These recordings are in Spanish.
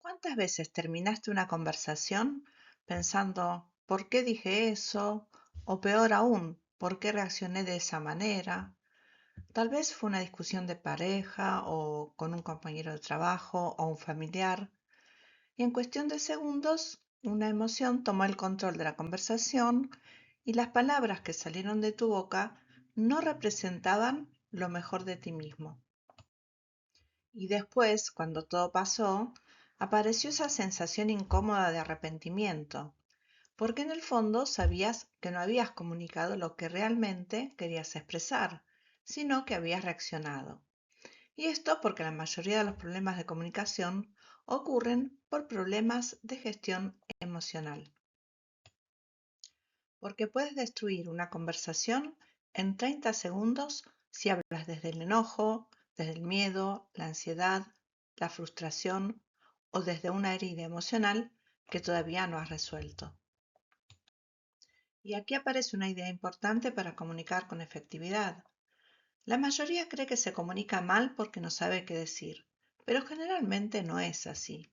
¿Cuántas veces terminaste una conversación pensando, ¿por qué dije eso? O peor aún, ¿por qué reaccioné de esa manera? Tal vez fue una discusión de pareja o con un compañero de trabajo o un familiar, y en cuestión de segundos una emoción tomó el control de la conversación y las palabras que salieron de tu boca no representaban lo mejor de ti mismo. Y después, cuando todo pasó, apareció esa sensación incómoda de arrepentimiento, porque en el fondo sabías que no habías comunicado lo que realmente querías expresar, sino que habías reaccionado. Y esto porque la mayoría de los problemas de comunicación ocurren por problemas de gestión emocional, porque puedes destruir una conversación en 30 segundos si hablas desde el enojo, desde el miedo, la ansiedad, la frustración o desde una herida emocional que todavía no has resuelto. Y aquí aparece una idea importante para comunicar con efectividad. La mayoría cree que se comunica mal porque no sabe qué decir, pero generalmente no es así.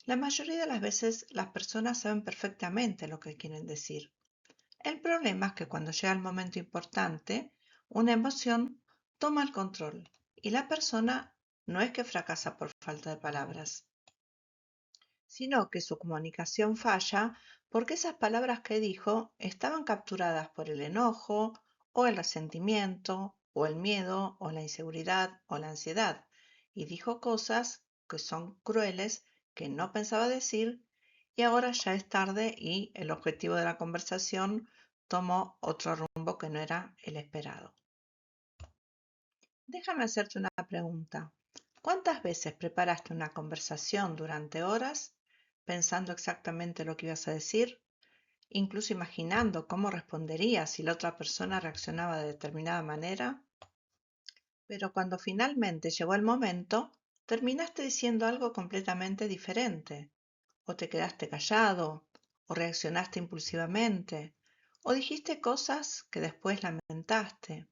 La mayoría de las veces las personas saben perfectamente lo que quieren decir. El problema es que cuando llega el momento importante, una emoción toma el control y la persona no es que fracasa por falta de palabras, sino que su comunicación falla porque esas palabras que dijo estaban capturadas por el enojo o el resentimiento o el miedo o la inseguridad o la ansiedad y dijo cosas que son crueles que no pensaba decir y ahora ya es tarde y el objetivo de la conversación tomó otro rumbo que no era el esperado. Déjame hacerte una pregunta. ¿Cuántas veces preparaste una conversación durante horas pensando exactamente lo que ibas a decir, incluso imaginando cómo responderías si la otra persona reaccionaba de determinada manera? Pero cuando finalmente llegó el momento, terminaste diciendo algo completamente diferente. O te quedaste callado, o reaccionaste impulsivamente, o dijiste cosas que después lamentaste.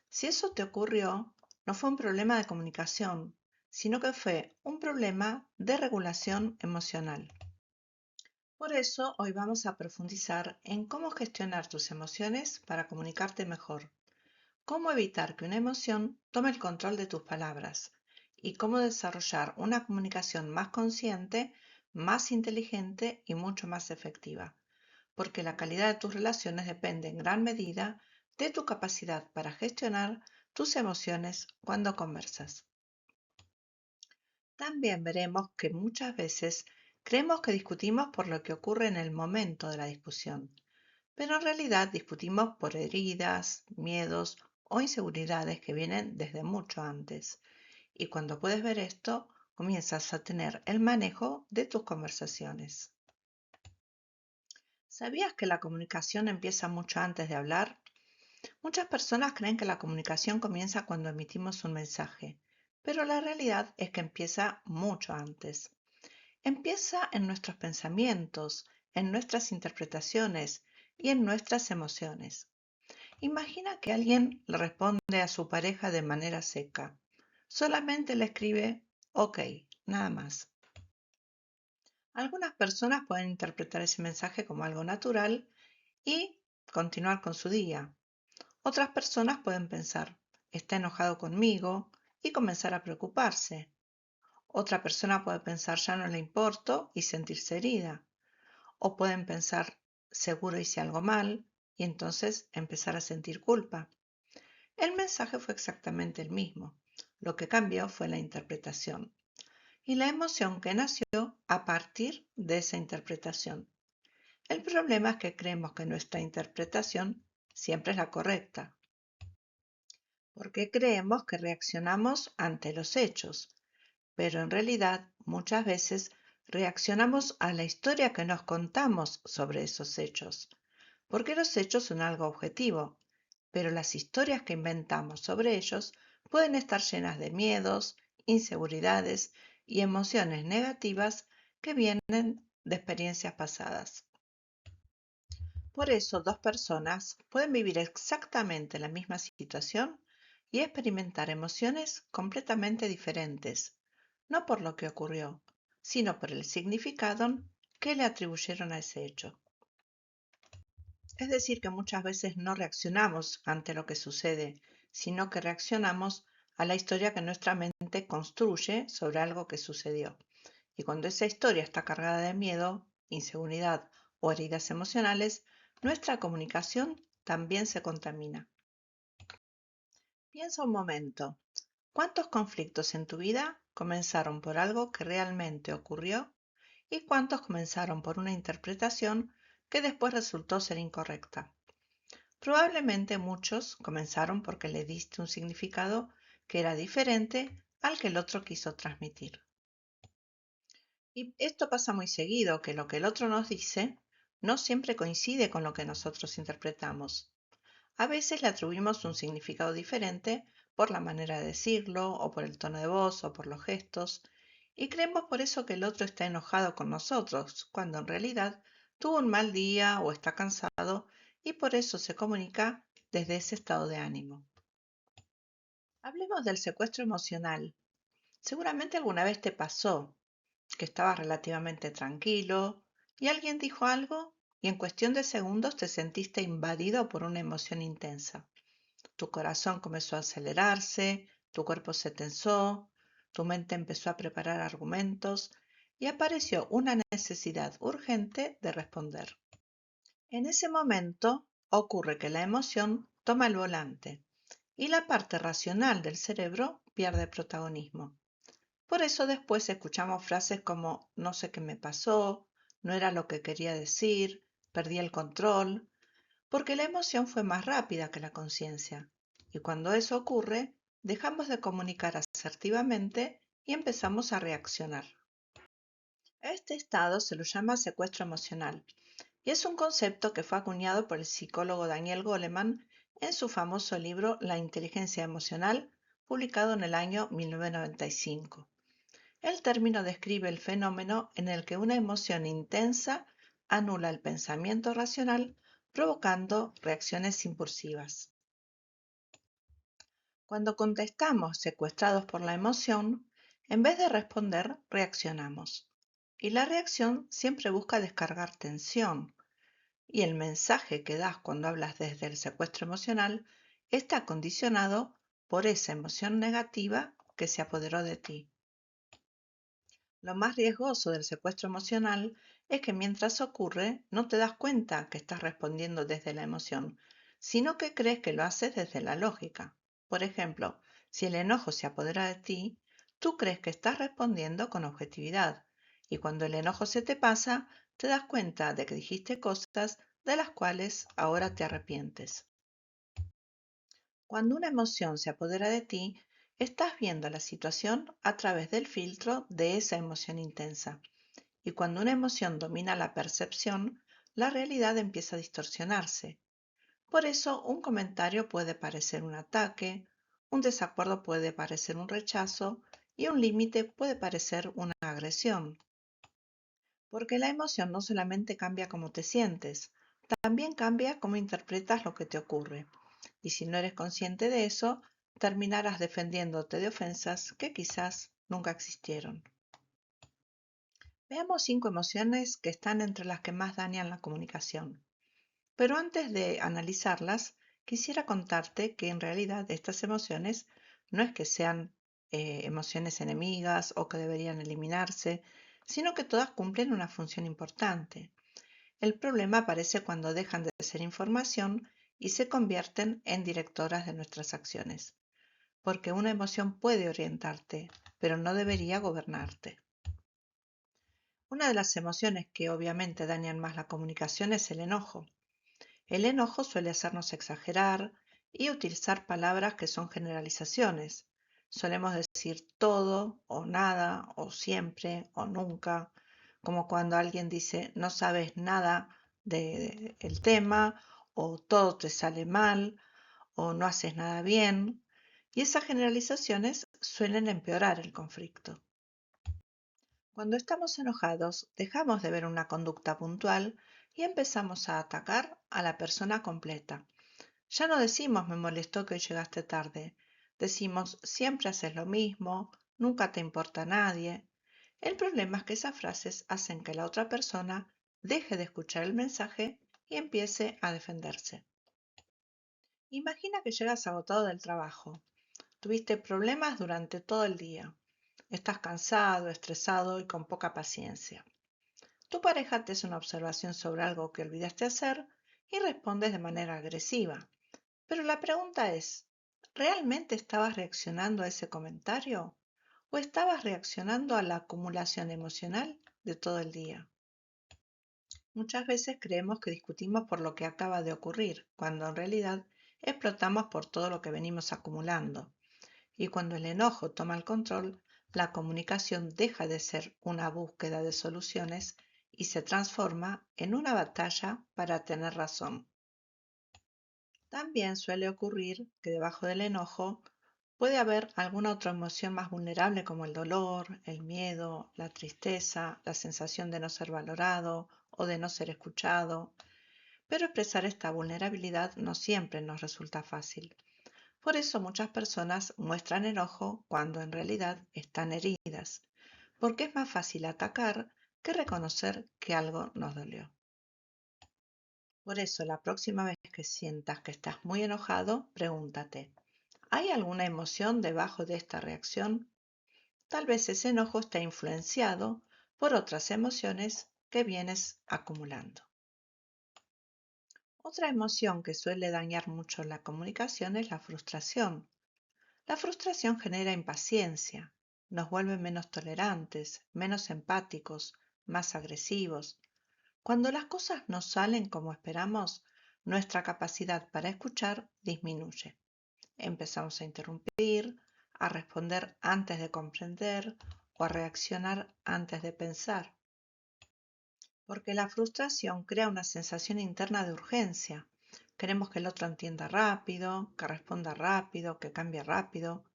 Si eso te ocurrió, no fue un problema de comunicación, sino que fue un problema de regulación emocional. Por eso, hoy vamos a profundizar en cómo gestionar tus emociones para comunicarte mejor, cómo evitar que una emoción tome el control de tus palabras y cómo desarrollar una comunicación más consciente, más inteligente y mucho más efectiva, porque la calidad de tus relaciones depende en gran medida de tu capacidad para gestionar tus emociones cuando conversas. También veremos que muchas veces creemos que discutimos por lo que ocurre en el momento de la discusión, pero en realidad discutimos por heridas, miedos o inseguridades que vienen desde mucho antes. Y cuando puedes ver esto, comienzas a tener el manejo de tus conversaciones. ¿Sabías que la comunicación empieza mucho antes de hablar? Muchas personas creen que la comunicación comienza cuando emitimos un mensaje, pero la realidad es que empieza mucho antes. Empieza en nuestros pensamientos, en nuestras interpretaciones y en nuestras emociones. Imagina que alguien le responde a su pareja de manera seca. Solamente le escribe OK, nada más. Algunas personas pueden interpretar ese mensaje como algo natural y continuar con su día. Otras personas pueden pensar, está enojado conmigo y comenzar a preocuparse. Otra persona puede pensar, ya no le importo y sentirse herida. O pueden pensar, seguro hice algo mal y entonces empezar a sentir culpa. El mensaje fue exactamente el mismo. Lo que cambió fue la interpretación y la emoción que nació a partir de esa interpretación. El problema es que creemos que nuestra interpretación siempre es la correcta, porque creemos que reaccionamos ante los hechos, pero en realidad muchas veces reaccionamos a la historia que nos contamos sobre esos hechos, porque los hechos son algo objetivo, pero las historias que inventamos sobre ellos pueden estar llenas de miedos, inseguridades y emociones negativas que vienen de experiencias pasadas. Por eso, dos personas pueden vivir exactamente la misma situación y experimentar emociones completamente diferentes, no por lo que ocurrió, sino por el significado que le atribuyeron a ese hecho. Es decir, que muchas veces no reaccionamos ante lo que sucede, sino que reaccionamos a la historia que nuestra mente construye sobre algo que sucedió. Y cuando esa historia está cargada de miedo, inseguridad o heridas emocionales, nuestra comunicación también se contamina. Piensa un momento, ¿cuántos conflictos en tu vida comenzaron por algo que realmente ocurrió y cuántos comenzaron por una interpretación que después resultó ser incorrecta? Probablemente muchos comenzaron porque le diste un significado que era diferente al que el otro quiso transmitir. Y esto pasa muy seguido, que lo que el otro nos dice no siempre coincide con lo que nosotros interpretamos. A veces le atribuimos un significado diferente por la manera de decirlo, o por el tono de voz, o por los gestos, y creemos por eso que el otro está enojado con nosotros, cuando en realidad tuvo un mal día o está cansado y por eso se comunica desde ese estado de ánimo. Hablemos del secuestro emocional. Seguramente alguna vez te pasó que estabas relativamente tranquilo y alguien dijo algo y en cuestión de segundos te sentiste invadido por una emoción intensa. Tu corazón comenzó a acelerarse, tu cuerpo se tensó, tu mente empezó a preparar argumentos y apareció una necesidad urgente de responder. En ese momento ocurre que la emoción toma el volante y la parte racional del cerebro pierde protagonismo. Por eso después escuchamos frases como no sé qué me pasó, no era lo que quería decir, perdí el control, porque la emoción fue más rápida que la conciencia. Y cuando eso ocurre, dejamos de comunicar asertivamente y empezamos a reaccionar. A este estado se lo llama secuestro emocional y es un concepto que fue acuñado por el psicólogo Daniel Goleman en su famoso libro La inteligencia emocional, publicado en el año 1995. El término describe el fenómeno en el que una emoción intensa anula el pensamiento racional, provocando reacciones impulsivas. Cuando contestamos secuestrados por la emoción, en vez de responder, reaccionamos. Y la reacción siempre busca descargar tensión. Y el mensaje que das cuando hablas desde el secuestro emocional está condicionado por esa emoción negativa que se apoderó de ti. Lo más riesgoso del secuestro emocional es que mientras ocurre no te das cuenta que estás respondiendo desde la emoción, sino que crees que lo haces desde la lógica. Por ejemplo, si el enojo se apodera de ti, tú crees que estás respondiendo con objetividad y cuando el enojo se te pasa, te das cuenta de que dijiste cosas de las cuales ahora te arrepientes. Cuando una emoción se apodera de ti, estás viendo la situación a través del filtro de esa emoción intensa. Y cuando una emoción domina la percepción, la realidad empieza a distorsionarse. Por eso, un comentario puede parecer un ataque, un desacuerdo puede parecer un rechazo y un límite puede parecer una agresión. Porque la emoción no solamente cambia cómo te sientes, también cambia cómo interpretas lo que te ocurre. Y si no eres consciente de eso, terminarás defendiéndote de ofensas que quizás nunca existieron. Veamos 5 emociones que están entre las que más dañan la comunicación. Pero antes de analizarlas, quisiera contarte que en realidad estas emociones no es que sean emociones enemigas o que deberían eliminarse, sino que todas cumplen una función importante. El problema aparece cuando dejan de ser información y se convierten en directoras de nuestras acciones, porque una emoción puede orientarte, pero no debería gobernarte. Una de las emociones que obviamente dañan más la comunicación es el enojo. El enojo suele hacernos exagerar y utilizar palabras que son generalizaciones. Solemos decir todo o nada o siempre o nunca, como cuando alguien dice no sabes nada del tema o todo te sale mal o no haces nada bien. Y esas generalizaciones suelen empeorar el conflicto. Cuando estamos enojados, dejamos de ver una conducta puntual y empezamos a atacar a la persona completa. Ya no decimos me molestó que hoy llegaste tarde. Decimos siempre haces lo mismo, nunca te importa a nadie. El problema es que esas frases hacen que la otra persona deje de escuchar el mensaje y empiece a defenderse. Imagina que llegas agotado del trabajo. Tuviste problemas durante todo el día. Estás cansado, estresado y con poca paciencia. Tu pareja te hace una observación sobre algo que olvidaste hacer y respondes de manera agresiva. Pero la pregunta es, ¿realmente estabas reaccionando a ese comentario o estabas reaccionando a la acumulación emocional de todo el día? Muchas veces creemos que discutimos por lo que acaba de ocurrir, cuando en realidad explotamos por todo lo que venimos acumulando. Y cuando el enojo toma el control, la comunicación deja de ser una búsqueda de soluciones y se transforma en una batalla para tener razón. También suele ocurrir que debajo del enojo puede haber alguna otra emoción más vulnerable como el dolor, el miedo, la tristeza, la sensación de no ser valorado o de no ser escuchado. Pero expresar esta vulnerabilidad no siempre nos resulta fácil. Por eso muchas personas muestran enojo cuando en realidad están heridas, porque es más fácil atacar que reconocer que algo nos dolió. Por eso la próxima vez que sientas que estás muy enojado, pregúntate, ¿hay alguna emoción debajo de esta reacción? Tal vez ese enojo está influenciado por otras emociones que vienes acumulando. Otra emoción que suele dañar mucho la comunicación es la frustración. La frustración genera impaciencia, nos vuelve menos tolerantes, menos empáticos, más agresivos. Cuando las cosas no salen como esperamos, nuestra capacidad para escuchar disminuye. Empezamos a interrumpir, a responder antes de comprender o a reaccionar antes de pensar, porque la frustración crea una sensación interna de urgencia. Queremos que el otro entienda rápido, que responda rápido, que cambie rápido,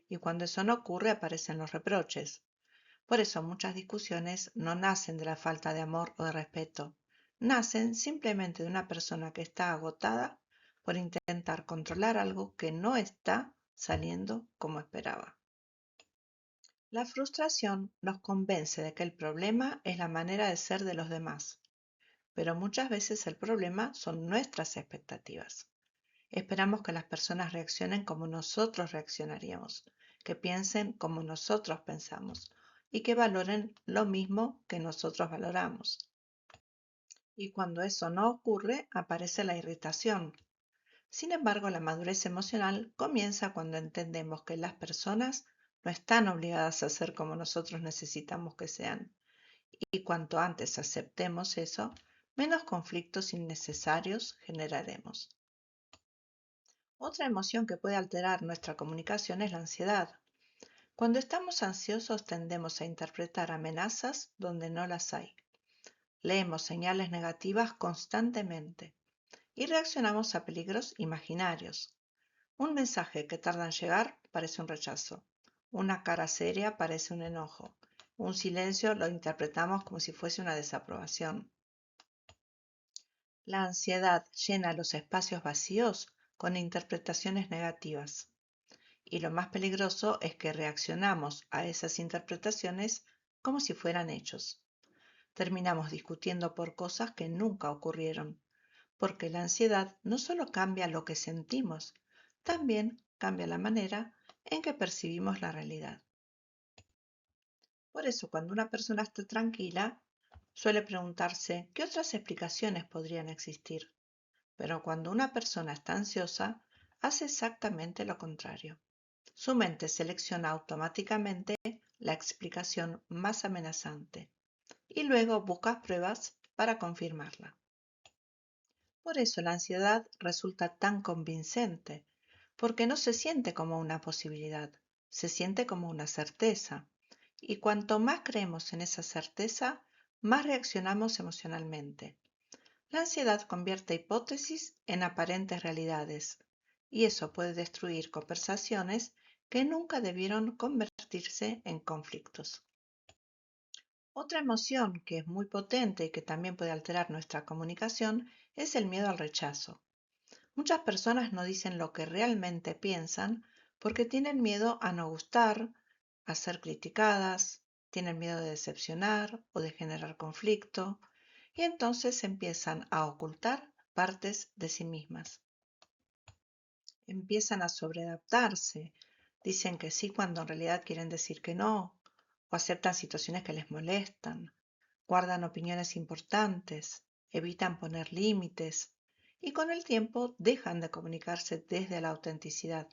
y cuando eso no ocurre aparecen los reproches. Por eso muchas discusiones no nacen de la falta de amor o de respeto, nacen simplemente de una persona que está agotada por intentar controlar algo que no está saliendo como esperaba. La frustración nos convence de que el problema es la manera de ser de los demás, pero muchas veces el problema son nuestras expectativas. Esperamos que las personas reaccionen como nosotros reaccionaríamos, que piensen como nosotros pensamos y que valoren lo mismo que nosotros valoramos. Y cuando eso no ocurre, aparece la irritación. Sin embargo, la madurez emocional comienza cuando entendemos que las personas no están obligadas a ser como nosotros necesitamos que sean. Y cuanto antes aceptemos eso, menos conflictos innecesarios generaremos. Otra emoción que puede alterar nuestra comunicación es la ansiedad. Cuando estamos ansiosos tendemos a interpretar amenazas donde no las hay. Leemos señales negativas constantemente y reaccionamos a peligros imaginarios. Un mensaje que tarda en llegar parece un rechazo. Una cara seria parece un enojo. Un silencio lo interpretamos como si fuese una desaprobación. La ansiedad llena los espacios vacíos con interpretaciones negativas. Y lo más peligroso es que reaccionamos a esas interpretaciones como si fueran hechos. Terminamos discutiendo por cosas que nunca ocurrieron, porque la ansiedad no solo cambia lo que sentimos, también cambia la manera en que percibimos la realidad. Por eso, cuando una persona está tranquila, suele preguntarse qué otras explicaciones podrían existir. Pero cuando una persona está ansiosa, hace exactamente lo contrario. Su mente selecciona automáticamente la explicación más amenazante y luego busca pruebas para confirmarla. Por eso la ansiedad resulta tan convincente, porque no se siente como una posibilidad, se siente como una certeza. Y cuanto más creemos en esa certeza, más reaccionamos emocionalmente. La ansiedad convierte hipótesis en aparentes realidades, y eso puede destruir conversaciones que nunca debieron convertirse en conflictos. Otra emoción que es muy potente y que también puede alterar nuestra comunicación es el miedo al rechazo. Muchas personas no dicen lo que realmente piensan porque tienen miedo a no gustar, a ser criticadas, tienen miedo de decepcionar o de generar conflicto y entonces empiezan a ocultar partes de sí mismas. Empiezan a sobreadaptarse, dicen que sí cuando en realidad quieren decir que no, o aceptan situaciones que les molestan, guardan opiniones importantes, evitan poner límites y con el tiempo dejan de comunicarse desde la autenticidad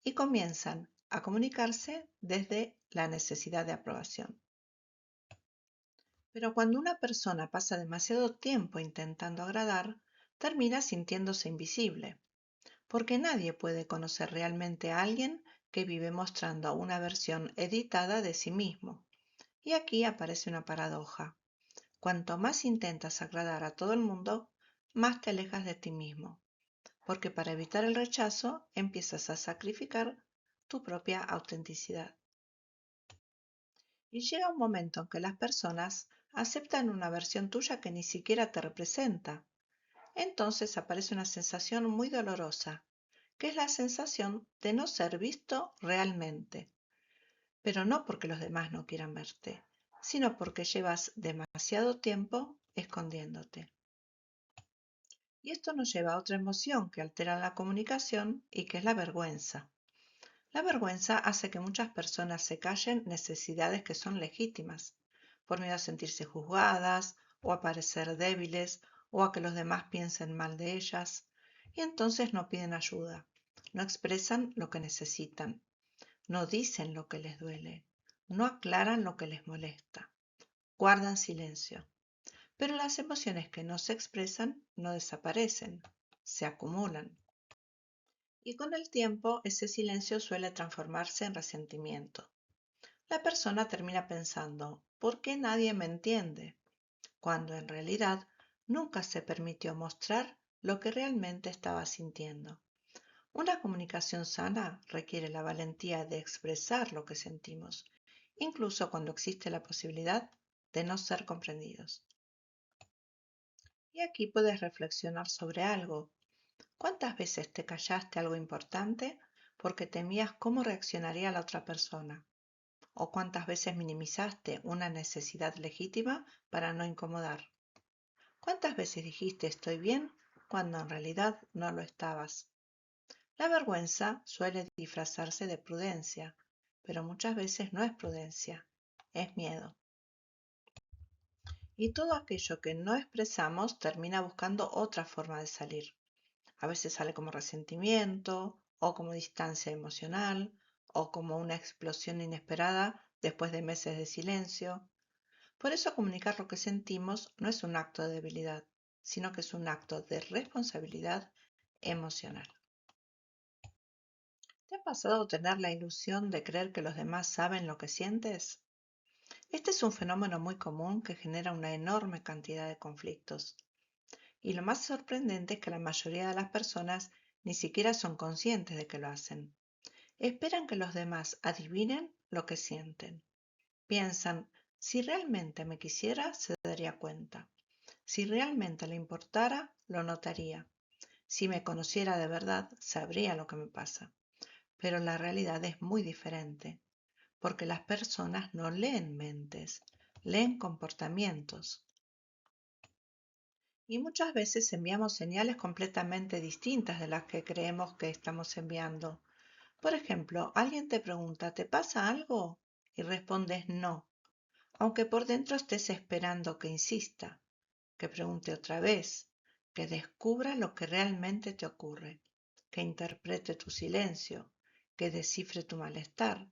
y comienzan a comunicarse desde la necesidad de aprobación. Pero cuando una persona pasa demasiado tiempo intentando agradar, termina sintiéndose invisible, porque nadie puede conocer realmente a alguien que vive mostrando una versión editada de sí mismo. Y aquí aparece una paradoja. Cuanto más intentas agradar a todo el mundo, más te alejas de ti mismo, porque para evitar el rechazo empiezas a sacrificar tu propia autenticidad. Y llega un momento en que las personas aceptan una versión tuya que ni siquiera te representa. Entonces aparece una sensación muy dolorosa, que es la sensación de no ser visto realmente, pero no porque los demás no quieran verte, sino porque llevas demasiado tiempo escondiéndote. Y esto nos lleva a otra emoción que altera la comunicación y que es la vergüenza. La vergüenza hace que muchas personas se callen necesidades que son legítimas, por miedo a sentirse juzgadas o a parecer débiles o a que los demás piensen mal de ellas, y entonces no piden ayuda, no expresan lo que necesitan, no dicen lo que les duele, no aclaran lo que les molesta, guardan silencio. Pero las emociones que no se expresan no desaparecen, se acumulan. Y con el tiempo ese silencio suele transformarse en resentimiento. La persona termina pensando, ¿por qué nadie me entiende? Cuando en realidad nunca se permitió mostrar lo que realmente estaba sintiendo. Una comunicación sana requiere la valentía de expresar lo que sentimos, incluso cuando existe la posibilidad de no ser comprendidos. Y aquí puedes reflexionar sobre algo. ¿Cuántas veces te callaste algo importante porque temías cómo reaccionaría la otra persona? ¿O cuántas veces minimizaste una necesidad legítima para no incomodar? ¿Cuántas veces dijiste estoy bien cuando en realidad no lo estabas? La vergüenza suele disfrazarse de prudencia, pero muchas veces no es prudencia, es miedo. Y todo aquello que no expresamos termina buscando otra forma de salir. A veces sale como resentimiento, o como distancia emocional, o como una explosión inesperada después de meses de silencio. Por eso comunicar lo que sentimos no es un acto de debilidad, sino que es un acto de responsabilidad emocional. ¿Te ha pasado tener la ilusión de creer que los demás saben lo que sientes? Este es un fenómeno muy común que genera una enorme cantidad de conflictos. Y lo más sorprendente es que la mayoría de las personas ni siquiera son conscientes de que lo hacen. Esperan que los demás adivinen lo que sienten. Piensan, si realmente me quisiera, se daría cuenta. Si realmente le importara, lo notaría. Si me conociera de verdad, sabría lo que me pasa. Pero la realidad es muy diferente, porque las personas no leen mentes, leen comportamientos. Y muchas veces enviamos señales completamente distintas de las que creemos que estamos enviando. Por ejemplo, alguien te pregunta, ¿te pasa algo? Y respondes no, aunque por dentro estés esperando que insista, que pregunte otra vez, que descubra lo que realmente te ocurre, que interprete tu silencio, que descifre tu malestar.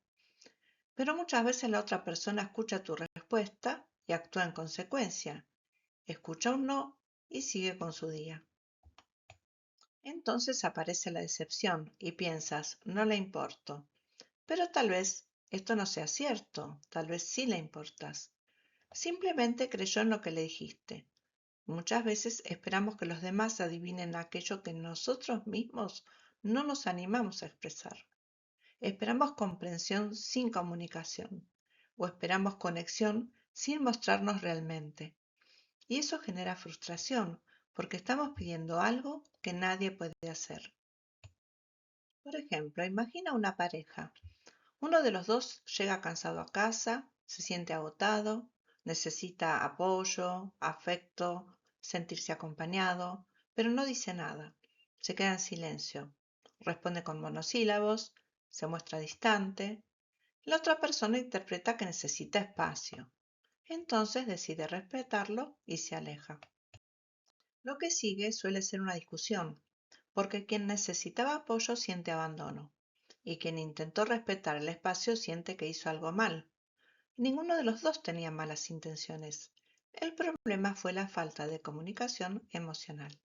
Pero muchas veces la otra persona escucha tu respuesta y actúa en consecuencia. Escucha un no y sigue con su día. Entonces aparece la decepción y piensas, no le importo. Pero tal vez esto no sea cierto, tal vez sí le importas. Simplemente creyó en lo que le dijiste. Muchas veces esperamos que los demás adivinen aquello que nosotros mismos no nos animamos a expresar. Esperamos comprensión sin comunicación o esperamos conexión sin mostrarnos realmente. Y eso genera frustración porque estamos pidiendo algo que nadie puede hacer. Por ejemplo, imagina una pareja. Uno de los dos llega cansado a casa se siente agotado, necesita apoyo, afecto, sentirse acompañado, pero no dice nada. Se queda en silencio, responde con monosílabos, se muestra distante. La otra persona interpreta que necesita espacio. Entonces decide respetarlo y se aleja. Lo que sigue suele ser una discusión, porque quien necesitaba apoyo siente abandono y quien intentó respetar el espacio siente que hizo algo mal. Ninguno de los dos tenía malas intenciones. El problema fue la falta de comunicación emocional.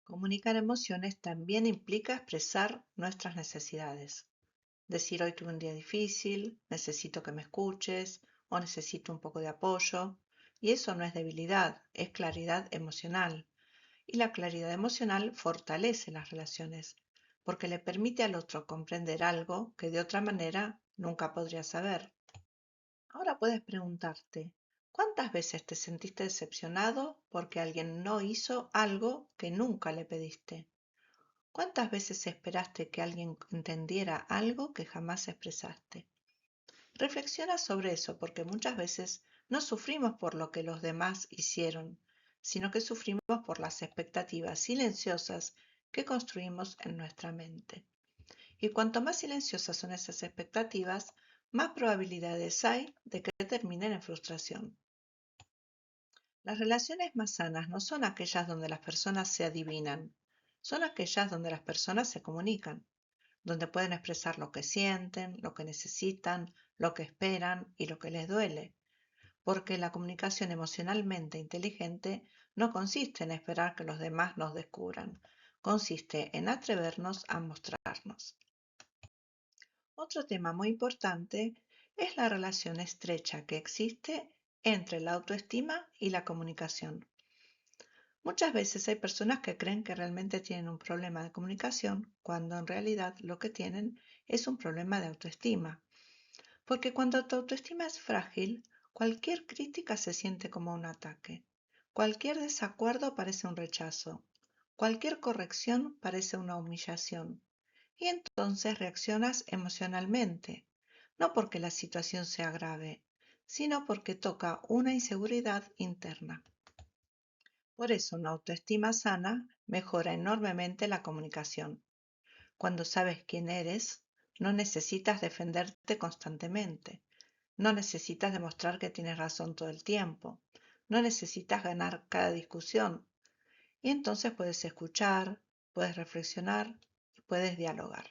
Comunicar emociones también implica expresar nuestras necesidades. Decir hoy tuve un día difícil, necesito que me escuches o necesito un poco de apoyo. Y eso no es debilidad, es claridad emocional. Y la claridad emocional fortalece las relaciones, porque le permite al otro comprender algo que de otra manera nunca podría saber. Ahora puedes preguntarte, ¿cuántas veces te sentiste decepcionado porque alguien no hizo algo que nunca le pediste? ¿Cuántas veces esperaste que alguien entendiera algo que jamás expresaste? Reflexiona sobre eso porque muchas veces no sufrimos por lo que los demás hicieron, sino que sufrimos por las expectativas silenciosas que construimos en nuestra mente. Y cuanto más silenciosas son esas expectativas, más probabilidades hay de que terminen en frustración. Las relaciones más sanas no son aquellas donde las personas se adivinan, son aquellas donde las personas se comunican, donde pueden expresar lo que sienten, lo que necesitan, lo que esperan y lo que les duele, porque la comunicación emocionalmente inteligente no consiste en esperar que los demás nos descubran, consiste en atrevernos a mostrarnos. Otro tema muy importante es la relación estrecha que existe entre la autoestima y la comunicación. Muchas veces hay personas que creen que realmente tienen un problema de comunicación cuando en realidad lo que tienen es un problema de autoestima. Porque cuando tu autoestima es frágil, cualquier crítica se siente como un ataque. Cualquier desacuerdo parece un rechazo. Cualquier corrección parece una humillación. Y entonces reaccionas emocionalmente, no porque la situación sea grave, sino porque toca una inseguridad interna. Por eso una autoestima sana mejora enormemente la comunicación. Cuando sabes quién eres, no necesitas defenderte constantemente, no necesitas demostrar que tienes razón todo el tiempo, no necesitas ganar cada discusión, y entonces puedes escuchar, puedes reflexionar y puedes dialogar.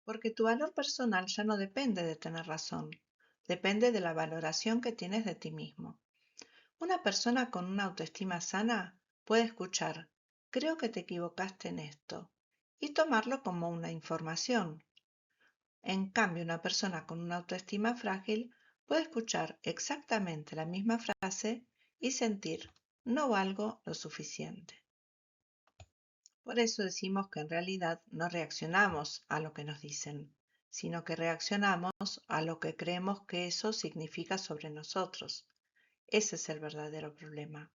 Porque tu valor personal ya no depende de tener razón, depende de la valoración que tienes de ti mismo. Una persona con una autoestima sana puede escuchar, creo que te equivocaste en esto, y tomarlo como una información. En cambio, una persona con una autoestima frágil puede escuchar exactamente la misma frase y sentir, no valgo lo suficiente. Por eso decimos que en realidad no reaccionamos a lo que nos dicen, sino que reaccionamos a lo que creemos que eso significa sobre nosotros. Ese es el verdadero problema,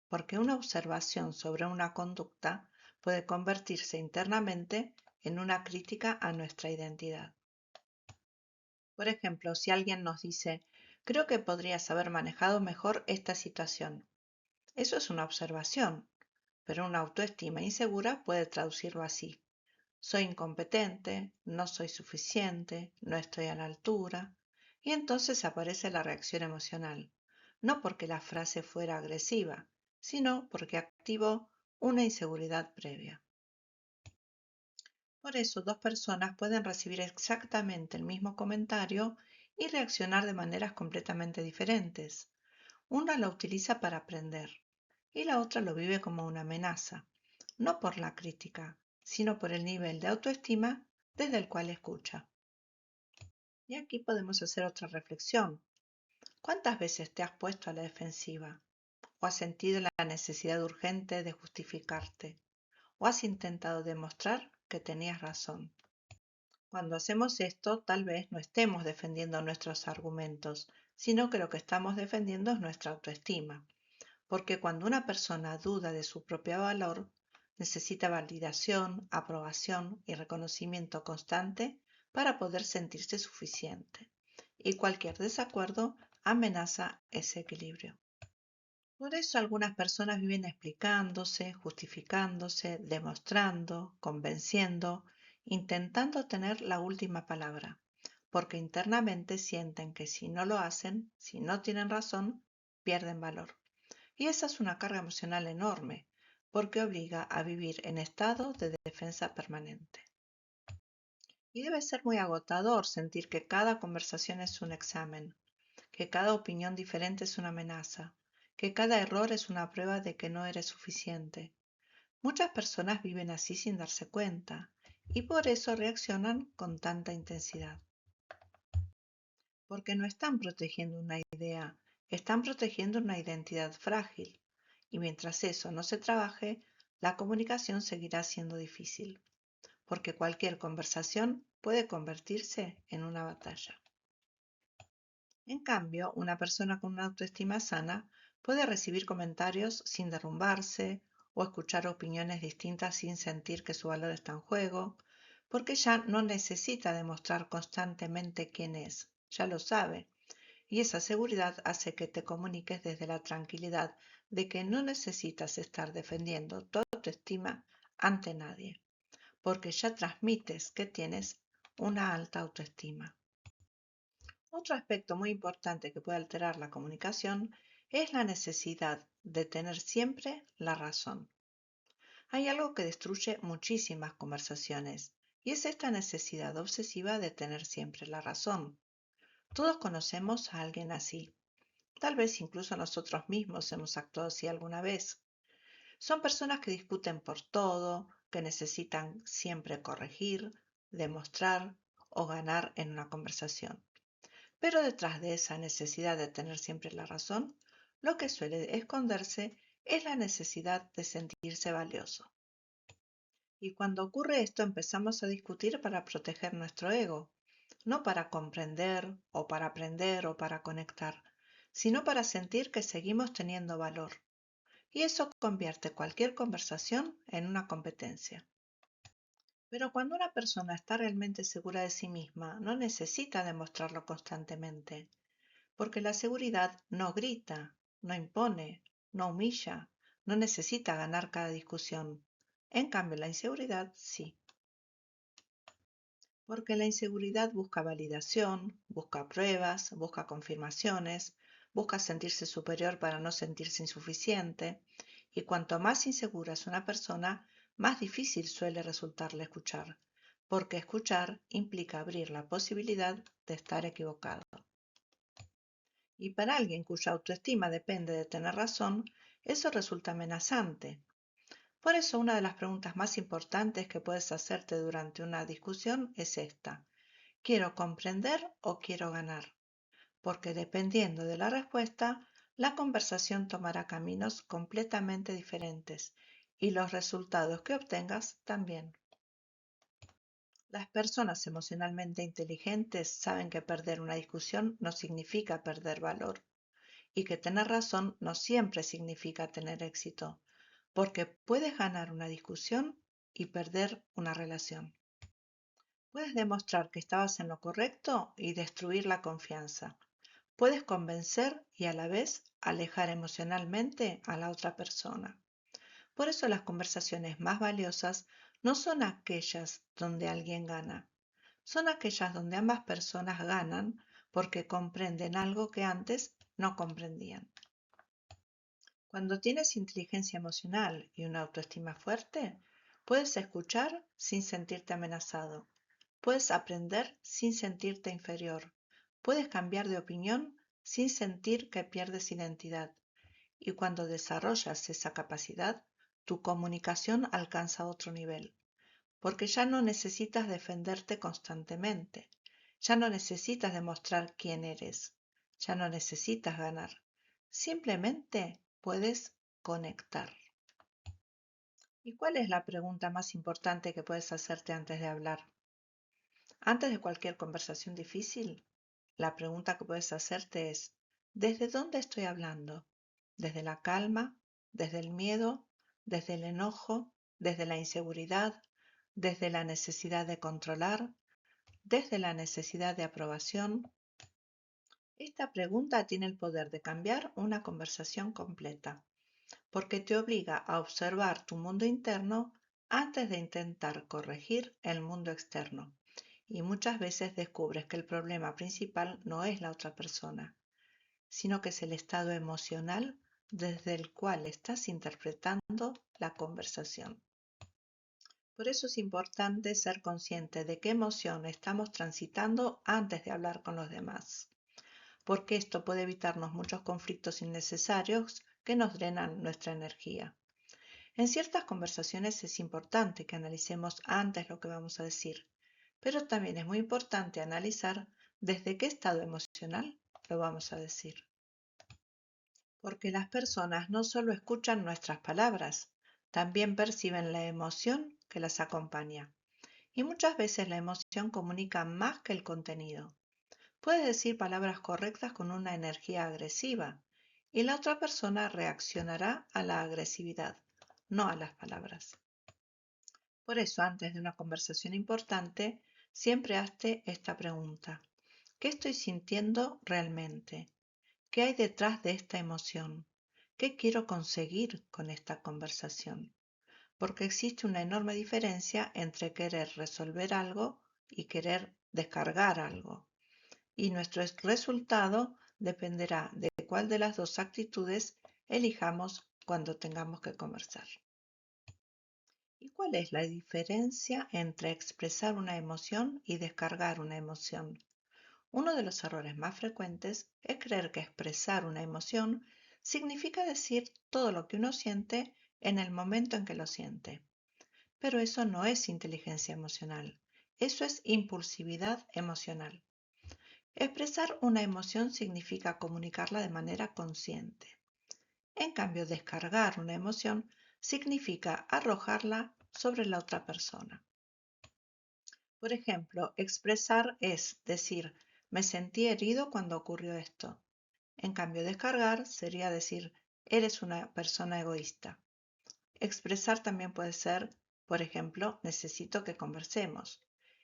porque una observación sobre una conducta puede convertirse internamente en una crítica a nuestra identidad. Por ejemplo, si alguien nos dice, creo que podrías haber manejado mejor esta situación. Eso es una observación, pero una autoestima insegura puede traducirlo así. Soy incompetente, no soy suficiente, no estoy a la altura. Y entonces aparece la reacción emocional, no porque la frase fuera agresiva, sino porque activó una inseguridad previa. Por eso, dos personas pueden recibir exactamente el mismo comentario y reaccionar de maneras completamente diferentes. Una lo utiliza para aprender y la otra lo vive como una amenaza, no por la crítica, sino por el nivel de autoestima desde el cual escucha. Y aquí podemos hacer otra reflexión. ¿Cuántas veces te has puesto a la defensiva? ¿O has sentido la necesidad urgente de justificarte? ¿O has intentado demostrar que tenías razón? Cuando hacemos esto, tal vez no estemos defendiendo nuestros argumentos, sino que lo que estamos defendiendo es nuestra autoestima. Porque cuando una persona duda de su propio valor, necesita validación, aprobación y reconocimiento constante para poder sentirse suficiente. y cualquier desacuerdo amenaza ese equilibrio. Por eso algunas personas viven explicándose, justificándose, demostrando, convenciendo, intentando tener la última palabra, porque internamente sienten que si no lo hacen, si no tienen razón, pierden valor. Y esa es una carga emocional enorme, porque obliga a vivir en estado de defensa permanente. Y debe ser muy agotador sentir que cada conversación es un examen, que cada opinión diferente es una amenaza, que cada error es una prueba de que no eres suficiente. Muchas personas viven así sin darse cuenta y por eso reaccionan con tanta intensidad. Porque no están protegiendo una idea, están protegiendo una identidad frágil. Y mientras eso no se trabaje, la comunicación seguirá siendo difícil, porque cualquier conversación puede convertirse en una batalla. En cambio, una persona con una autoestima sana puede recibir comentarios sin derrumbarse o escuchar opiniones distintas sin sentir que su valor está en juego, porque ya no necesita demostrar constantemente quién es, ya lo sabe, y esa seguridad hace que te comuniques desde la tranquilidad de que no necesitas estar defendiendo tu autoestima ante nadie, porque ya transmites que tienes una alta autoestima. Otro aspecto muy importante que puede alterar la comunicación es la necesidad de tener siempre la razón. Hay algo que destruye muchísimas conversaciones y es esta necesidad obsesiva de tener siempre la razón. Todos conocemos a alguien así. Tal vez incluso nosotros mismos hemos actuado así alguna vez. Son personas que discuten por todo, que necesitan siempre corregir, demostrar o ganar en una conversación. Pero detrás de esa necesidad de tener siempre la razón, lo que suele esconderse es la necesidad de sentirse valioso. Y cuando ocurre esto empezamos a discutir para proteger nuestro ego, no para comprender o para aprender o para conectar, sino para sentir que seguimos teniendo valor. Y eso convierte cualquier conversación en una competencia. Pero cuando una persona está realmente segura de sí misma, no necesita demostrarlo constantemente, porque la seguridad no grita, no impone, no humilla, no necesita ganar cada discusión. En cambio, la inseguridad sí, porque la inseguridad busca validación, busca pruebas, busca confirmaciones, busca sentirse superior para no sentirse insuficiente, y cuanto más insegura es una persona, más difícil suele resultarle escuchar, porque escuchar implica abrir la posibilidad de estar equivocado. Y para alguien cuya autoestima depende de tener razón, eso resulta amenazante. Por eso una de las preguntas más importantes que puedes hacerte durante una discusión es esta: ¿quiero comprender o quiero ganar? Porque dependiendo de la respuesta, la conversación tomará caminos completamente diferentes y los resultados que obtengas también. Las personas emocionalmente inteligentes saben que perder una discusión no significa perder valor y que tener razón no siempre significa tener éxito, porque puedes ganar una discusión y perder una relación. Puedes demostrar que estabas en lo correcto y destruir la confianza. Puedes convencer y a la vez alejar emocionalmente a la otra persona. Por eso las conversaciones más valiosas no son aquellas donde alguien gana, son aquellas donde ambas personas ganan porque comprenden algo que antes no comprendían. Cuando tienes inteligencia emocional y una autoestima fuerte, puedes escuchar sin sentirte amenazado, puedes aprender sin sentirte inferior, puedes cambiar de opinión sin sentir que pierdes identidad. Y cuando desarrollas esa capacidad, tu comunicación alcanza otro nivel, porque ya no necesitas defenderte constantemente, ya no necesitas demostrar quién eres, ya no necesitas ganar, simplemente puedes conectar. ¿Y cuál es la pregunta más importante que puedes hacerte antes de hablar? Antes de cualquier conversación difícil, la pregunta que puedes hacerte es: ¿desde dónde estoy hablando? ¿Desde la calma? ¿Desde el miedo? ¿Desde el enojo? ¿Desde la inseguridad? ¿Desde la necesidad de controlar? ¿Desde la necesidad de aprobación? Esta pregunta tiene el poder de cambiar una conversación completa, porque te obliga a observar tu mundo interno antes de intentar corregir el mundo externo. Y muchas veces descubres que el problema principal no es la otra persona, sino que es el estado emocional desde el cual estás interpretando la conversación. Por eso es importante ser consciente de qué emoción estamos transitando antes de hablar con los demás, porque esto puede evitarnos muchos conflictos innecesarios que nos drenan nuestra energía. En ciertas conversaciones es importante que analicemos antes lo que vamos a decir, pero también es muy importante analizar desde qué estado emocional lo vamos a decir. Porque las personas no solo escuchan nuestras palabras, también perciben la emoción que las acompaña. Y muchas veces la emoción comunica más que el contenido. Puedes decir palabras correctas con una energía agresiva y la otra persona reaccionará a la agresividad, no a las palabras. Por eso, antes de una conversación importante, siempre hazte esta pregunta. ¿Qué estoy sintiendo realmente? ¿Qué hay detrás de esta emoción? ¿Qué quiero conseguir con esta conversación? Porque existe una enorme diferencia entre querer resolver algo y querer descargar algo. Y nuestro resultado dependerá de cuál de las dos actitudes elijamos cuando tengamos que conversar. ¿Y cuál es la diferencia entre expresar una emoción y descargar una emoción? Uno de los errores más frecuentes es creer que expresar una emoción significa decir todo lo que uno siente en el momento en que lo siente. Pero eso no es inteligencia emocional, eso es impulsividad emocional. Expresar una emoción significa comunicarla de manera consciente. En cambio, descargar una emoción significa arrojarla sobre la otra persona. Por ejemplo, expresar es decir, me sentí herido cuando ocurrió esto. En cambio, descargar sería decir, eres una persona egoísta. Expresar también puede ser, por ejemplo, necesito que conversemos.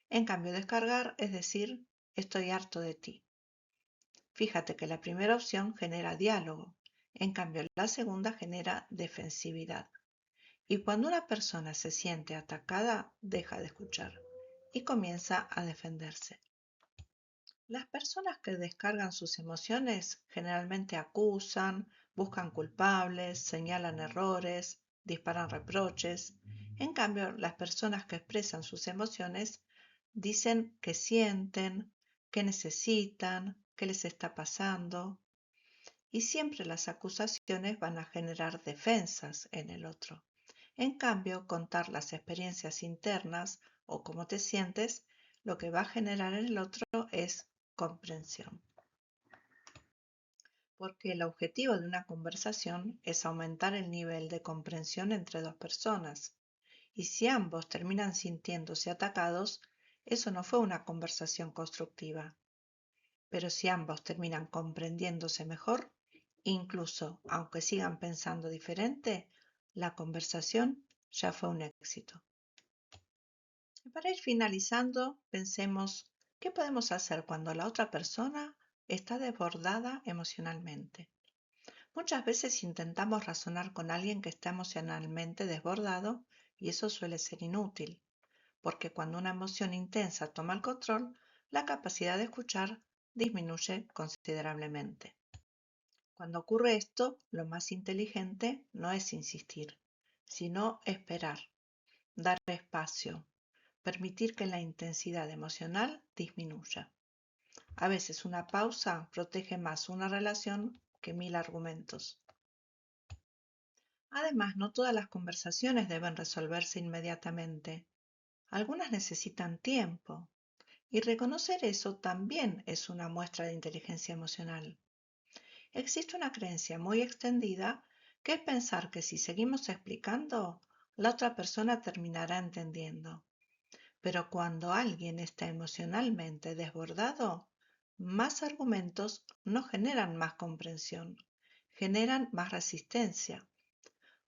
En cambio, descargar es decir, estoy harto de ti. Fíjate que la primera opción genera diálogo, en cambio la segunda genera defensividad. Y cuando una persona se siente atacada, deja de escuchar y comienza a defenderse. Las personas que descargan sus emociones generalmente acusan, buscan culpables, señalan errores, disparan reproches. En cambio, las personas que expresan sus emociones dicen que sienten, que necesitan, qué les está pasando. Y siempre las acusaciones van a generar defensas en el otro. En cambio, contar las experiencias internas o cómo te sientes, lo que va a generar en el otro es comprensión. Porque el objetivo de una conversación es aumentar el nivel de comprensión entre dos personas. Y si ambos terminan sintiéndose atacados, eso no fue una conversación constructiva. Pero si ambos terminan comprendiéndose mejor, incluso aunque sigan pensando diferente, la conversación ya fue un éxito. Y para ir finalizando, pensemos qué podemos hacer cuando la otra persona está desbordada emocionalmente. Muchas veces intentamos razonar con alguien que está emocionalmente desbordado y eso suele ser inútil, porque cuando una emoción intensa toma el control, la capacidad de escuchar disminuye considerablemente. Cuando ocurre esto, lo más inteligente no es insistir, sino esperar, dar espacio, permitir que la intensidad emocional disminuya. A veces una pausa protege más una relación que 1000 argumentos. Además, no todas las conversaciones deben resolverse inmediatamente. Algunas necesitan tiempo. Y reconocer eso también es una muestra de inteligencia emocional. Existe una creencia muy extendida que es pensar que si seguimos explicando, la otra persona terminará entendiendo. Pero cuando alguien está emocionalmente desbordado, más argumentos no generan más comprensión, generan más resistencia.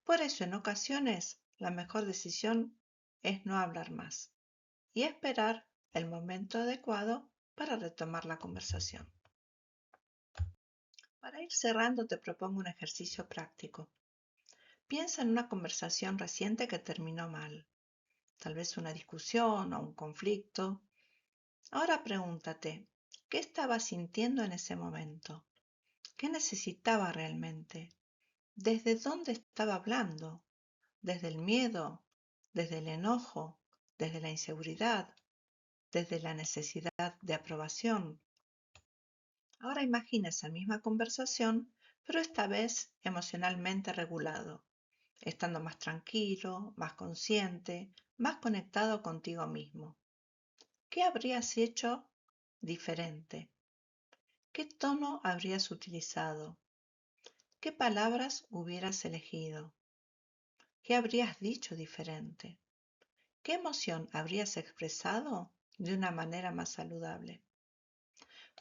Por eso en ocasiones la mejor decisión es no hablar más y esperar el momento adecuado para retomar la conversación. Para ir cerrando, te propongo un ejercicio práctico. Piensa en una conversación reciente que terminó mal, tal vez una discusión o un conflicto. Ahora pregúntate, ¿qué estaba sintiendo en ese momento? ¿Qué necesitaba realmente? ¿Desde dónde estaba hablando? ¿Desde el miedo? ¿Desde el enojo? ¿Desde la inseguridad? ¿Desde la necesidad de aprobación? Ahora imagina esa misma conversación, pero esta vez emocionalmente regulado, estando más tranquilo, más consciente, más conectado contigo mismo. ¿Qué habrías hecho diferente? ¿Qué tono habrías utilizado? ¿Qué palabras hubieras elegido? ¿Qué habrías dicho diferente? ¿Qué emoción habrías expresado de una manera más saludable?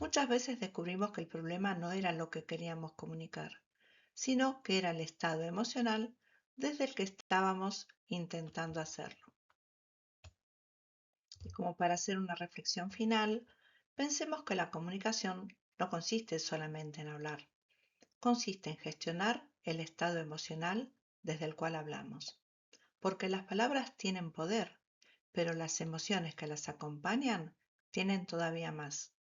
Muchas veces descubrimos que el problema no era lo que queríamos comunicar, sino que era el estado emocional desde el que estábamos intentando hacerlo. Y como para hacer una reflexión final, pensemos que la comunicación no consiste solamente en hablar, consiste en gestionar el estado emocional desde el cual hablamos, porque las palabras tienen poder, pero las emociones que las acompañan tienen todavía más.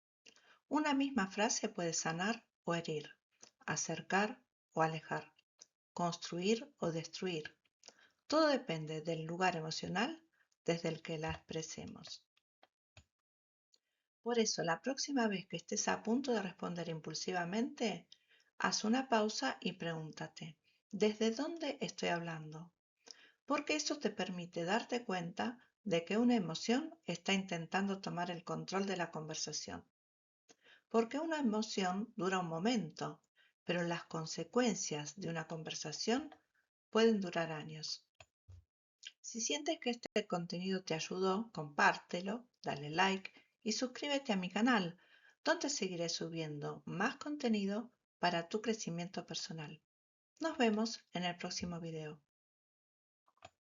Una misma frase puede sanar o herir, acercar o alejar, construir o destruir. Todo depende del lugar emocional desde el que la expresemos. Por eso, la próxima vez que estés a punto de responder impulsivamente, haz una pausa y pregúntate, ¿desde dónde estoy hablando? Porque eso te permite darte cuenta de que una emoción está intentando tomar el control de la conversación. Porque una emoción dura un momento, pero las consecuencias de una conversación pueden durar años. Si sientes que este contenido te ayudó, compártelo, dale like y suscríbete a mi canal, donde seguiré subiendo más contenido para tu crecimiento personal. Nos vemos en el próximo video.